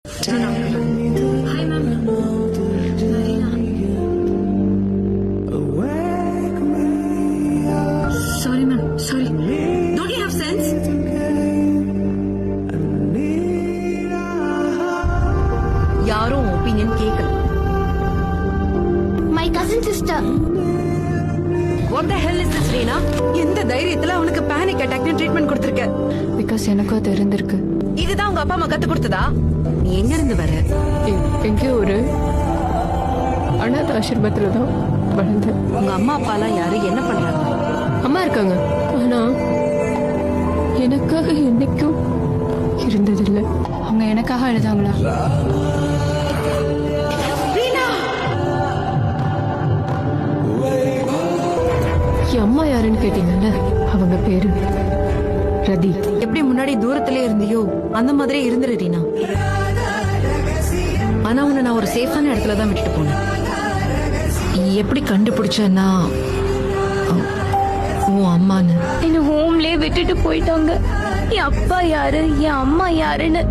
Hi, ma'am. Sorry, ma'am. Sorry. Don't you have sense? யாரும் opinion கேட்கல. My cousin sister. What the hell is this, Reena? எந்த தைரியத்துல அவனுக்கு panic அட்டாக்னு treatment கொடுத்திருக்க? Because எனக்கும் அது இருந்திருக்கு. இதுதான் உங்க அப்பா அம்மா கத்து கொடுத்ததா? நீ எங்க இருந்து வர? எங்கேயோ ஒரு அனாத ஆசிரமத்துல தான் வளர்ந்தேன். உங்க அம்மா அப்பா எல்லாம் யாரு, என்ன பண்றாங்க? அம்மா இருக்காங்க, ஆனா எனக்காக என்னைக்கும் இருந்ததில்லை. அவங்க எனக்காக அழுதாங்களா? என் அம்மா யாருன்னு கேட்டீங்கல்ல, அவங்க பேரு ரதி. எப்படி முன்னாடி தூரத்திலே இருந்தியோ அந்த மாதிரியே இருந்துரு ரீனா. ஆனா உன்னை நான் ஒரு சேஃபான இடத்துல தான் விட்டுட்டு போனேன். எப்படி கண்டுபிடிச்சேன்னா உன் அம்மான்னு. என்ன ஹோம்லயே விட்டுட்டு போயிட்டாங்க. என் அப்பா யாரு, என் அம்மா யாருன்னு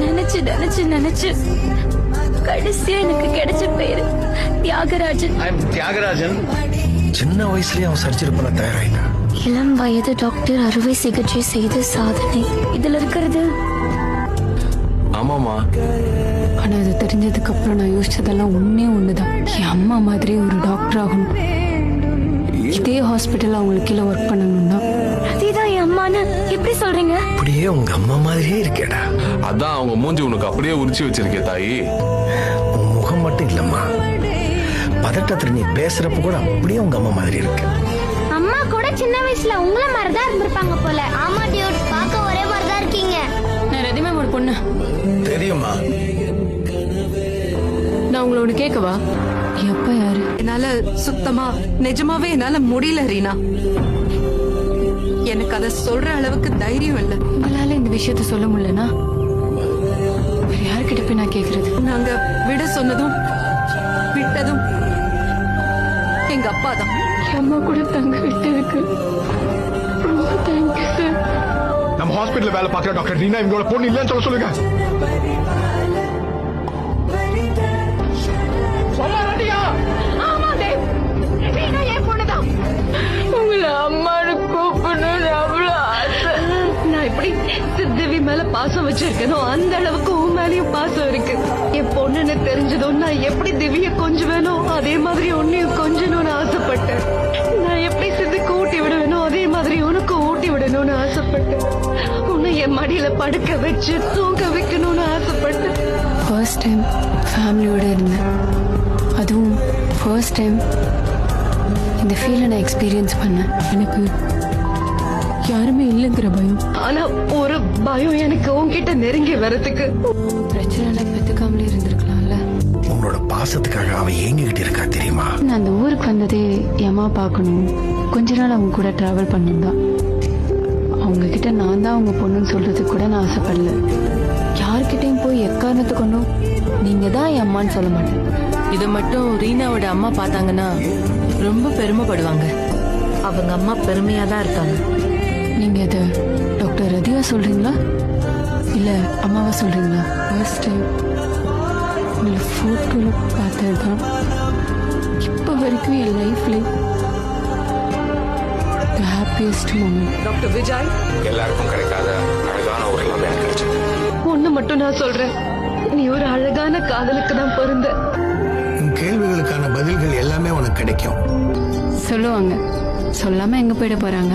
நினைச்சு நினைச்சு நினைச்சு கடைசியா எனக்கு கிடைச்ச பேரு தியாகராஜன். தியாகராஜன் சின்ன வயசுலயே அவன் சர்ஜரி பண்ண தயாராயிட்டான். இளம் வயது டாக்டர் அறுவை சிகிச்சை செய்து சாதனை. இதுல இருக்கிறது ஆமாமா. ஆனா அது தெரிஞ்சதுக்கு அப்புறம் நான் யோசிச்சதெல்லாம் ஒண்ணுதான். என் அம்மா மாதிரி ஒரு டாக்டர் ஆகணும், இதே ஹாஸ்பிட்டல் அவங்களுக்கு கீழே ஒர்க் பண்ணணும்னா. அதுதான் என் அம்மான்னு எப்படி சொல்றீங்க? அப்படியே உங்க அம்மா மாதிரியே இருக்கேடா. அதான் அவங்க மூஞ்சி உனக்கு அப்படியே உரிச்சு வச்சிருக்கே தாயி. உன் முகம் மட்டும் இல்லம்மா, பதட்டத்துல நீ பேசுறப்ப கூட அப்படியே உங்க அம்மா மாதிரி இருக்கு. அம்மா கூட சின்ன வயசுல உங்கள மாதிரிதான் இருந்திருப்பாங்க போல. ஆமா டியூட், பார்க்க ஒரே மாதிரிதான் இருக்கீங்க. நான் ரதிமே ஒரு பொண்ணு தெரியுமா? நான் உங்களை ஒண்ணு கேட்கவா? என் அப்பா யாரு? என்னால சுத்தமா நிஜமாவே என்னால முடியல ரீனா. எனக்கு அதை சொல்ற அளவுக்கு தைரியம் இல்ல. உங்களால இந்த விஷயத்த சொல்ல முடியலனா வேற யார்கிட்ட போய் நான் கேக்குறது? நாங்க விட சொன்னதும் விட்டதும் எங்க அப்பா தான். என் அம்மா கூட தங்க விட்டதுக்கு ரொம்ப தேங்க்யூ சார். நம்ம ஹாஸ்பிடல்ல வேலை பார்க்கிற டாக்டர் ரீனா இவங்களோட பொண்ணு இல்லைன்னு சொல்லுங்க. உங்களை அம்மானு கூப்பிடணும்னு அவ்வளவு ஆசை. நான் இப்படி சித்தவி மேல பாசம் வச்சிருக்கேனோ அந்த அளவுக்கு உன் மேலயும் பாசம் இருக்கு. என் பொண்ணுன்னு தெரிஞ்சதும் நான் எப்படி திவ்ய கொஞ்சுவேனோ அதே மாதிரி உன்னையும் கொஞ்சணும்னு ஆசைப்பட்டேன். நான் எப்படி சித்துக்கு ஊட்டி விடுவேனோ அதே மாதிரி உனக்கு ஊட்டி விடணும்னு ஆசைப்பட்டேன். உன்னை என் மடியில படுக்க வச்சு தூங்க வைக்கணும்னு ஆசைப்பட்டேன். ஃபர்ஸ்ட் டைம் ஃபேமிலியோட இருந்தேன், அதுவும் ஃபர்ஸ்ட் டைம் இந்த ஃபீலை நான் எக்ஸ்பீரியன்ஸ் பண்ணேன். எனக்கு யாருமே இல்லைங்கிற பயம். ஆனா ஒரு பயம் எனக்கு உன்கிட்ட நெருங்கி வரதுக்கு. பிரச்சனை பெத்துக்காமலே இருந்திருக்கலாம்ல. உன்னோட பாசத்துக்காக அவ ஏங்கிக்கிட்டு இருக்கா தெரியுமா? நான் அந்த ஊருக்கு வந்ததே என் அம்மா பார்க்கணும், கொஞ்ச நாள் அவங்க கூட டிராவல் பண்ணணும் தான். அவங்க கிட்ட நான் தான் அவங்க பொண்ணுன்னு சொல்றதுக்கு கூட நான் ஆசைப்படல. யார்கிட்டையும் போய் எக்காரணத்து கொண்டும் நீங்க தான் என் அம்மான்னு சொல்ல மாட்டேன். இதை மட்டும் ரீனாவோட அம்மா பார்த்தாங்கன்னா ரொம்ப பெருமைப்படுவாங்க. அவங்க அம்மா பெருமையா தான் இருக்காங்க. நீங்க இத டாக்டர் ரதியா சொல்றீங்களா இல்ல அம்மாவா சொல்றீங்களா? ஃபர்ஸ்ட் டைம் உங்களை போட்டோல பார்த்ததுதான் இப்ப வரைக்கும் என் லைஃப்ல the happiest moment. Doctor Vijay, எல்லாருக்கும் கிடைக்காத அழகான ஒரு லவ் எனக்கு கிடைச்சது. ஒண்ணு மட்டும் நான் சொல்றேன், நீ ஒரு அழகான காதலுக்கு தான் பிறந்த. உன் கேள்விகளுக்கான பதில்கள் எல்லாமே உனக்கு கிடைக்கும். சொல்லுவாங்க, சொல்லாம எங்க போயிட போறாங்க?